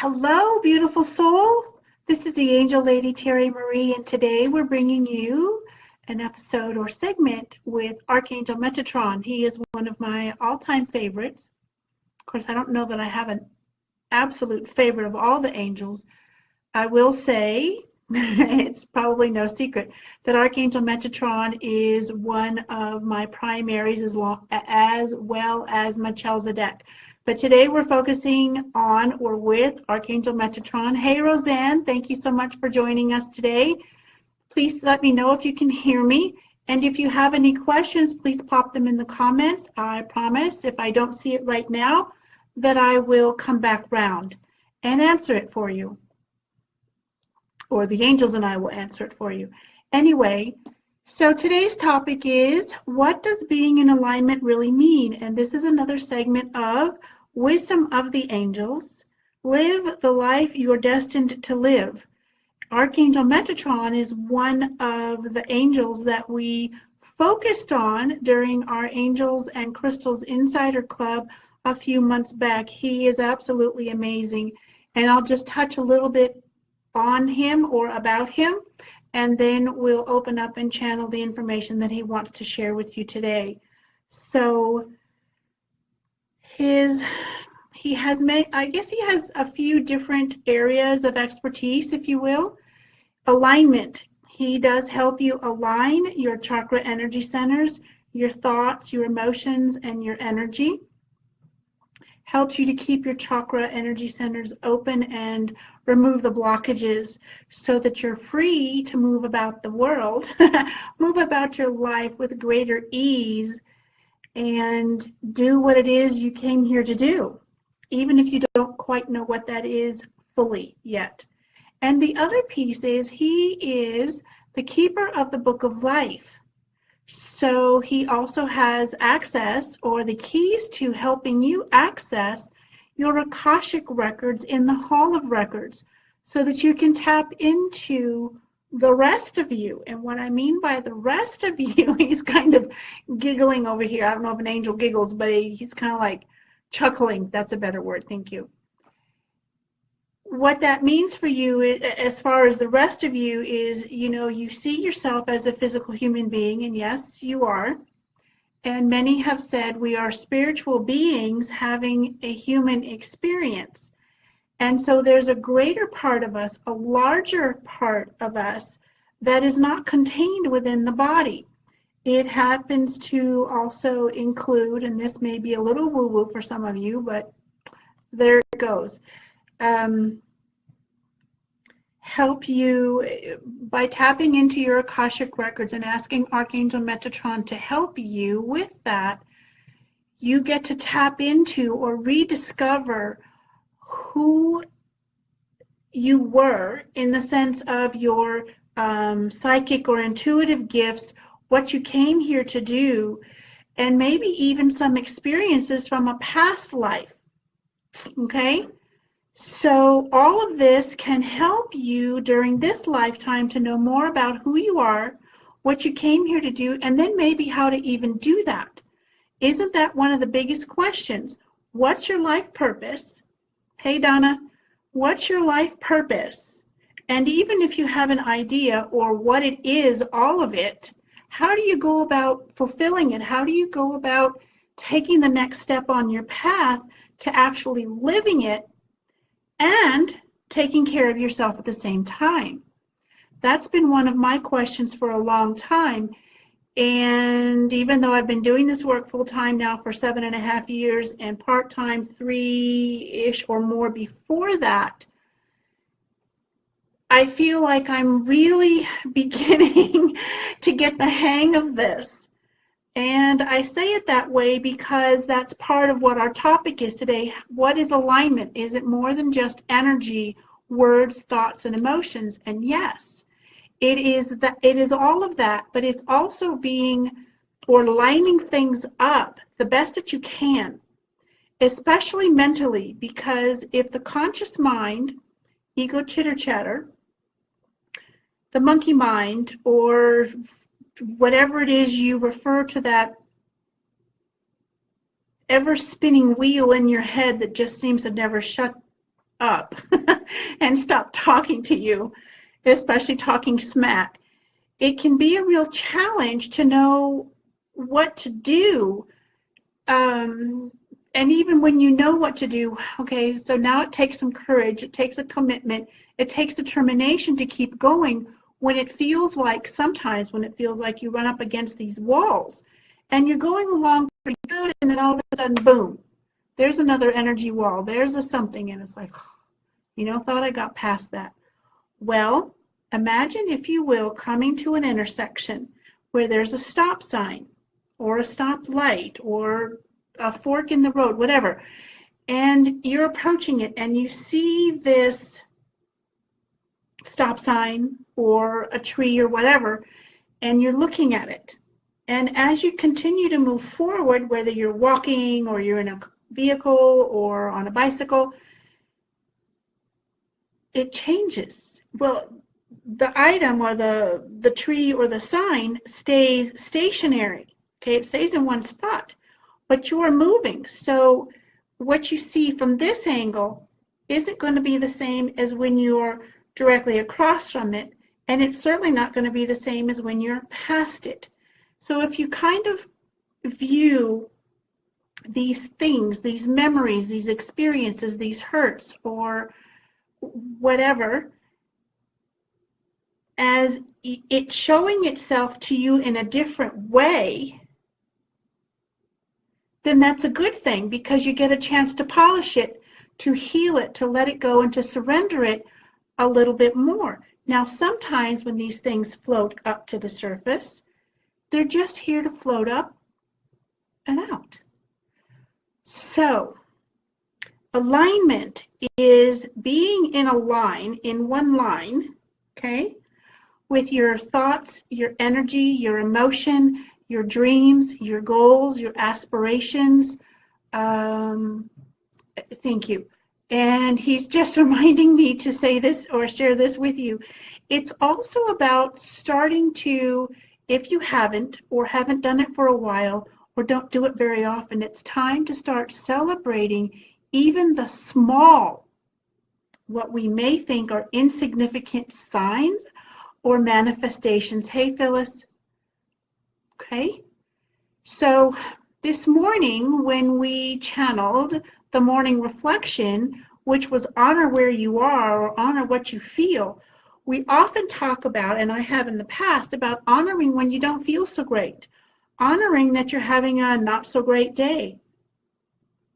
Hello, beautiful soul. This is the Angel Lady Terry Marie, and today we're bringing you an episode or segment with Archangel Metatron. He is one of my all-time favorites. Of course, I don't know that I have an absolute favorite of all the angels. I will say, it's probably no secret, that Archangel Metatron is one of my primaries as well as Melchizedek. But today we're focusing on or with Archangel Metatron. Hey, Roseanne, thank you so much for joining us today. Please let me know if you can hear me. And if you have any questions, please pop them in the comments. I promise, if I don't see it right now, that I will come back round and answer it for you. Or the angels and I will answer it for you. Anyway, so today's topic is, what does being in alignment really mean? And this is another segment of Wisdom of the Angels. Live the life you're destined to live. Archangel Metatron is one of the angels that we focused on during our Angels and Crystals Insider Club a few months back. He is absolutely amazing. And I'll just touch a little bit on him or about him, and then we'll open up and channel the information that he wants to share with you today. So he has a few different areas of expertise, if you will. Alignment. He does help you align your chakra energy centers, your thoughts, your emotions, and your energy. Helps you to keep your chakra energy centers open and remove the blockages so that you're free to move about the world, move about your life with greater ease, and do what it is you came here to do, even if you don't quite know what that is fully yet. And the other piece is he is the keeper of the book of life. So he also has access, or the keys to helping you access, your Akashic records in the Hall of Records, so that you can tap into the rest of you. And what I mean by the rest of you, he's kind of giggling over here. I don't know if an angel giggles, but he's kind of like chuckling. That's a better word. Thank you. What that means for you, as far as the rest of you, is, you see yourself as a physical human being, and yes, you are. And many have said we are spiritual beings having a human experience. And so there's a greater part of us, a larger part of us, that is not contained within the body. It happens to also include, and this may be a little woo-woo for some of you, but there it goes. Help you by tapping into your Akashic records and asking Archangel Metatron to help you with that. You get to tap into or rediscover who you were in the sense of your psychic or intuitive gifts, what you came here to do, and maybe even some experiences from a past life. Okay? So all of this can help you during this lifetime to know more about who you are, what you came here to do, and then maybe how to even do that. Isn't that one of the biggest questions? What's your life purpose? Hey, Donna, what's your life purpose? And even if you have an idea or what it is, all of it, how do you go about fulfilling it? How do you go about taking the next step on your path to actually living it and taking care of yourself at the same time? That's been one of my questions for a long time. And even though I've been doing this work full-time now for 7.5 years and part-time 3-ish or more before that, I feel like I'm really beginning to get the hang of this. And I say it that way because that's part of what our topic is today. What is alignment? Is it more than just energy, words, thoughts, and emotions? And yes, it is all of that, but it's also being or lining things up the best that you can, especially mentally, because if the conscious mind, ego chitter chatter, the monkey mind, or whatever it is you refer to, that ever spinning wheel in your head that just seems to never shut up and stop talking to you, especially talking smack. It can be a real challenge to know what to do. And even when you know what to do, okay, so now it takes some courage, it takes a commitment, it takes determination to keep going when it feels like, sometimes when it feels like you run up against these walls and you're going along pretty good, and then all of a sudden, boom, there's another energy wall, there's a something, and it's like, thought I got past that. Well, imagine, if you will, coming to an intersection where there's a stop sign or a stop light or a fork in the road, whatever, and you're approaching it and you see this stop sign or a tree or whatever, and you're looking at it. And as you continue to move forward, whether you're walking or you're in a vehicle or on a bicycle, it changes. Well, the item or the tree or the sign stays stationary. Okay, it stays in one spot, but you're moving. So what you see from this angle isn't going to be the same as when you're directly across from it, and it's certainly not going to be the same as when you're past it. So if you kind of view these things, these memories, these experiences, these hurts or whatever, as it showing itself to you in a different way, then that's a good thing, because you get a chance to polish it, to heal it, to let it go, and to surrender it a little bit more. Now, sometimes when these things float up to the surface, they're just here to float up and out. So, alignment is being in a line, in one line, okay, with your thoughts, your energy, your emotion, your dreams, your goals, your aspirations. Thank you. And he's just reminding me to say this or share this with you. It's also about starting to, if you haven't or haven't done it for a while or don't do it very often, it's time to start celebrating even the small, what we may think are insignificant signs or manifestations. Hey, Phyllis. Okay. So this morning, when we channeled the morning reflection, which was honor where you are or honor what you feel, we often talk about, and I have in the past, about honoring when you don't feel so great, honoring that you're having a not so great day.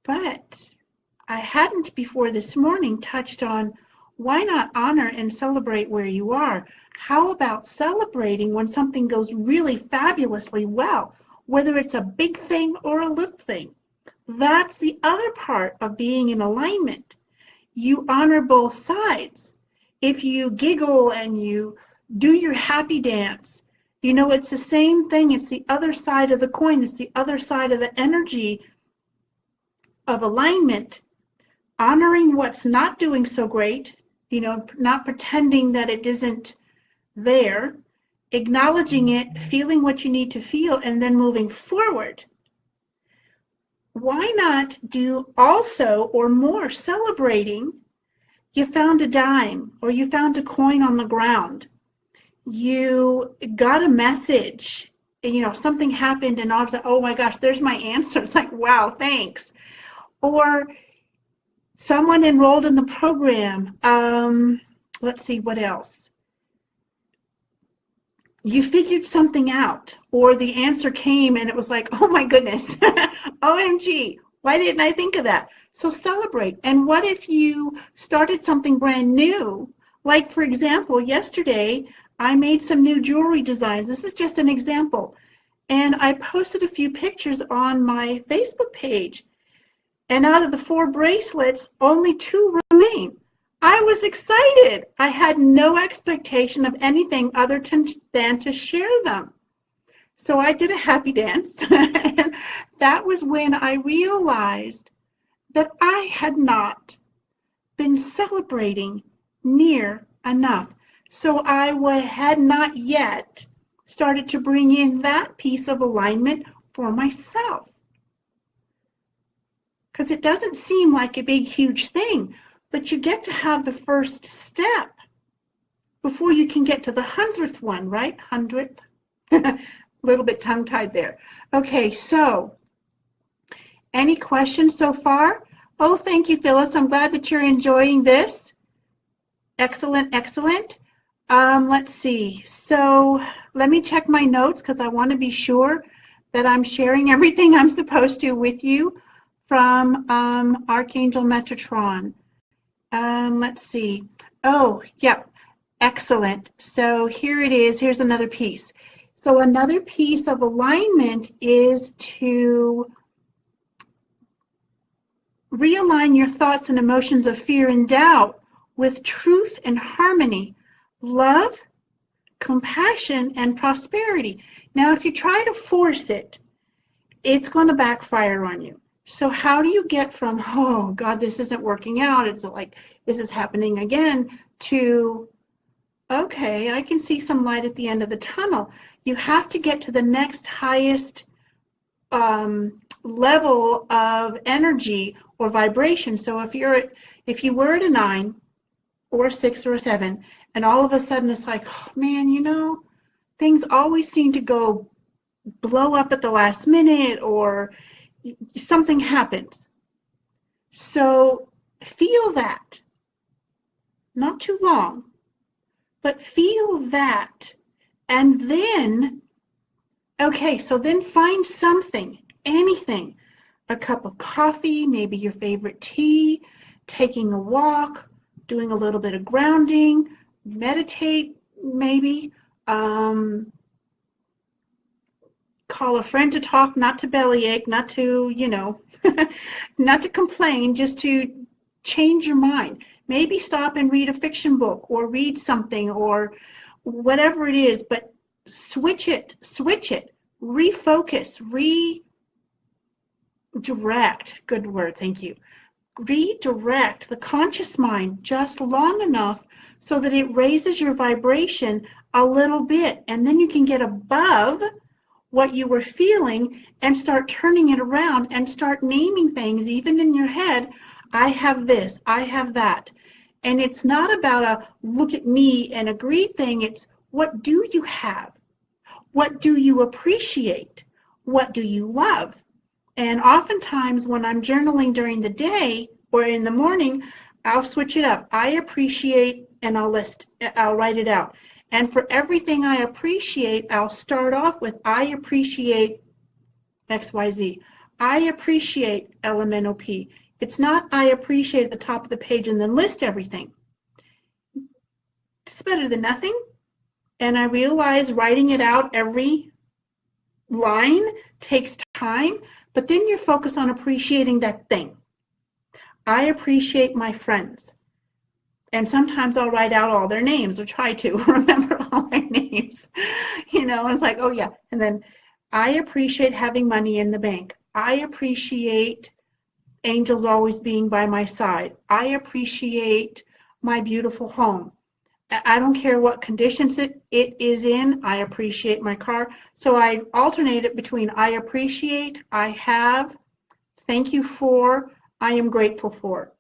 But I hadn't before this morning touched on, why not honor and celebrate where you are? How about celebrating when something goes really fabulously well, whether it's a big thing or a little thing? That's the other part of being in alignment. You honor both sides. If you giggle and you do your happy dance, it's the same thing. It's the other side of the coin. It's the other side of the energy of alignment. Honoring what's not doing so great, not pretending that it isn't there, acknowledging it, feeling what you need to feel, and then moving forward. Why not do also or more celebrating? You found a dime or you found a coin on the ground. You got a message, something happened, and all of a sudden, oh my gosh, there's my answer. It's like, wow, thanks. Or someone enrolled in the program. Let's see, what else? You figured something out, or the answer came and it was like, oh my goodness, OMG, why didn't I think of that? So celebrate. And what if you started something brand new? Like, for example, yesterday, I made some new jewelry designs. This is just an example. And I posted a few pictures on my Facebook page. And out of the 4 bracelets, only 2 remain. I was excited. I had no expectation of anything other than to share them. So I did a happy dance. And that was when I realized that I had not been celebrating near enough. So I had not yet started to bring in that piece of alignment for myself. Because it doesn't seem like a big, huge thing. but you get to have the first step before you can get to the 100th one, right? 100th. A little bit tongue-tied there. Okay, so any questions so far? Oh, thank you, Phyllis. I'm glad that you're enjoying this. Excellent, excellent. Let's see. So let me check my notes because I want to be sure that I'm sharing everything I'm supposed to with you from Archangel Metatron. Let's see. Oh, yep. Excellent. So here it is. Here's another piece. So another piece of alignment is to realign your thoughts and emotions of fear and doubt with truth and harmony, love, compassion, and prosperity. Now, if you try to force it, it's going to backfire on you. So how do you get from, oh, God, this isn't working out, it's like this is happening again, to, okay, I can see some light at the end of the tunnel. You have to get to the next highest level of energy or vibration. So if you were at a 9 or a 6 or a 7, and all of a sudden it's like, oh, man, you know, things always seem to go blow up at the last minute or something happens. So feel that. Not too long, but feel that. And then, okay, so then find something, anything, a cup of coffee, maybe your favorite tea, taking a walk, doing a little bit of grounding, meditate, maybe, call a friend to talk, not to bellyache, not to, you know, not to complain, just to change your mind. Maybe stop and read a fiction book or read something or whatever it is, but switch it, refocus, redirect, good word, thank you. Redirect the conscious mind just long enough so that it raises your vibration a little bit, and then you can get above what you were feeling and start turning it around and start naming things, even in your head. I have this, I have that. And it's not about a look at me and a greed thing. It's what do you have? What do you appreciate? What do you love? And oftentimes when I'm journaling during the day or in the morning, I'll switch it up. I appreciate, and I'll write it out. And for everything I appreciate, I'll start off with, I appreciate XYZ. I appreciate elemental P. It's not I appreciate at the top of the page and then list everything. It's better than nothing. And I realize writing it out every line takes time, but then you're focused on appreciating that thing. I appreciate my friends. And sometimes I'll write out all their names or try to remember all their names. You know, it's like, oh yeah. And then I appreciate having money in the bank. I appreciate angels always being by my side. I appreciate my beautiful home. I don't care what conditions it is in. I appreciate my car. So I alternate it between I appreciate, I have, thank you for, I am grateful for.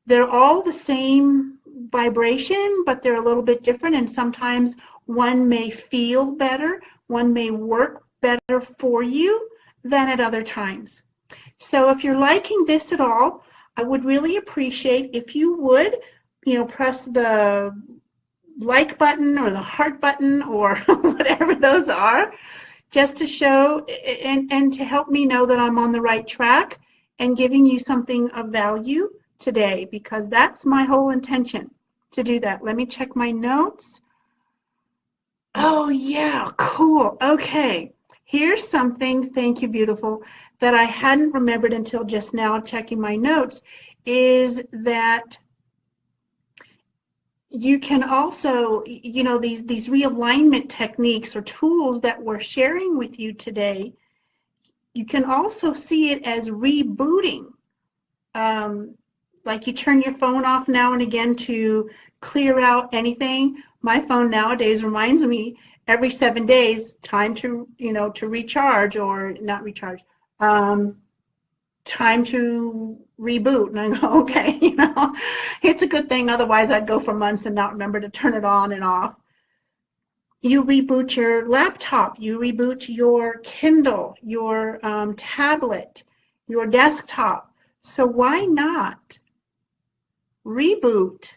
They're all the same vibration, but they're a little bit different, and sometimes one may feel better, one may work better for you than at other times. So if you're liking this at all, I would really appreciate if you would, you know, press the like button or the heart button or whatever those are, just to show and to help me know that I'm on the right track and giving you something of value today, because that's my whole intention, to do that. Let me check my notes. Oh yeah, cool. Okay, here's something, thank you, beautiful, that I hadn't remembered until just now checking my notes, is that you can also, you know, these realignment techniques or tools that we're sharing with you today, you can also see it as rebooting. Like you turn your phone off now and again to clear out anything. My phone nowadays reminds me every 7 days, time to, you know, to recharge, or not recharge, time to reboot. And I go, okay, you know, it's a good thing. Otherwise, I'd go for months and not remember to turn it on and off. You reboot your laptop, you reboot your Kindle, your tablet, your desktop. So why not reboot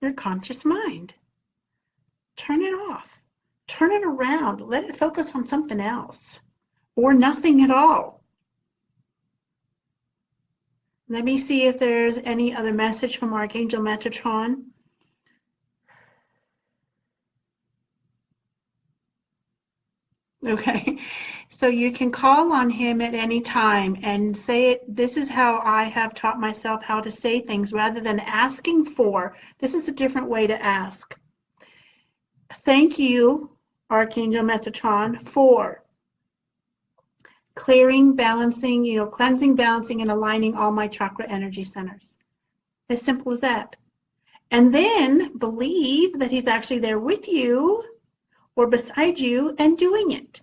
your conscious mind? Turn it off, turn it around, let it focus on something else or nothing at all. Let me see if there's any other message from Archangel Metatron. Okay, so you can call on him at any time and say it. This is how I have taught myself how to say things rather than asking for. This is a different way to ask. Thank you, Archangel Metatron, for clearing, balancing, cleansing, balancing, and aligning all my chakra energy centers. As simple as that. And then believe that he's actually there with you or beside you and doing it.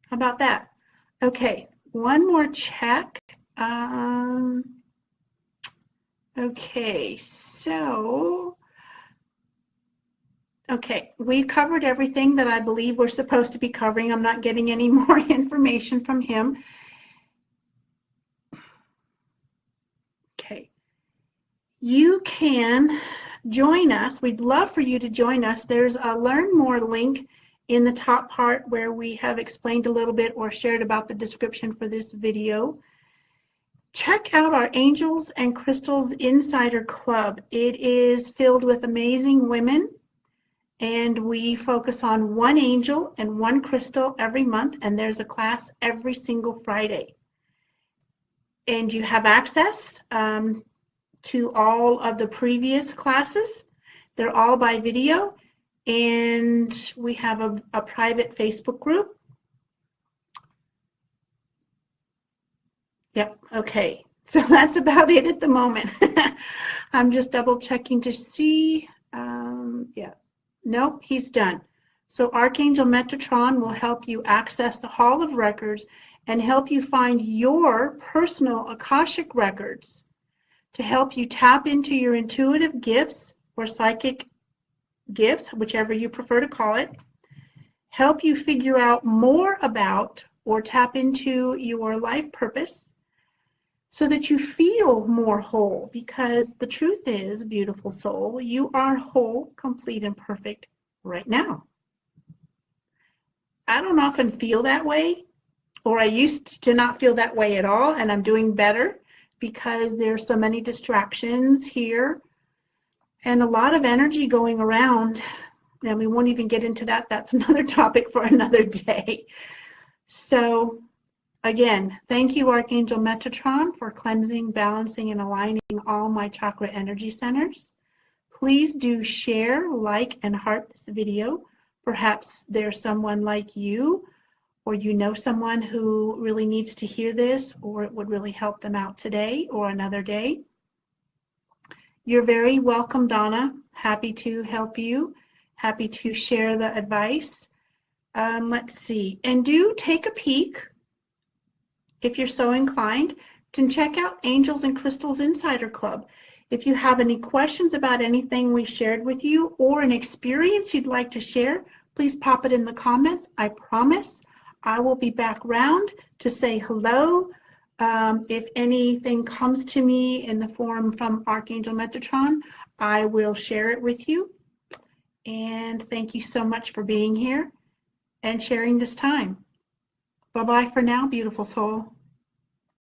How about that? Okay, one more check. Okay, so, okay, we covered everything that I believe we're supposed to be covering. I'm not getting any more information from him. Okay, you can join us. We'd love for you to join us. There's a Learn More link in the top part where we have explained a little bit or shared about the description for this video. Check out our Angels and Crystals Insider Club. It is filled with amazing women, and we focus on one angel and one crystal every month, and there's a class every single Friday. And you have access to all of the previous classes. They're all by video, and we have a private Facebook group. Yep, okay. So that's about it at the moment. I'm just double checking to see. Yeah, nope, he's done. So Archangel Metatron will help you access the Hall of Records and help you find your personal Akashic records to help you tap into your intuitive gifts or psychic gifts, whichever you prefer to call it, help you figure out more about or tap into your life purpose so that you feel more whole, because the truth is, beautiful soul, you are whole, complete, and perfect right now. I don't often feel that way, or I used to not feel that way at all, and I'm doing better because there's so many distractions here and a lot of energy going around, and we won't even get into that. That's another topic for another day. So again, thank you, Archangel Metatron, for cleansing, balancing, and aligning all my chakra energy centers. Please do share, like, and heart this video. Perhaps there's someone like you, or you know someone who really needs to hear this, or it would really help them out today or another day. You're very welcome, Donna. Happy to help you. Happy to share the advice. Let's see. And do take a peek, if you're so inclined, to check out Angels and Crystals Insider Club. If you have any questions about anything we shared with you or an experience you'd like to share, please pop it in the comments. I promise I will be back round to say hello. If anything comes to me in the form from Archangel Metatron, I will share it with you. And thank you so much for being here and sharing this time. Bye-bye for now, beautiful soul.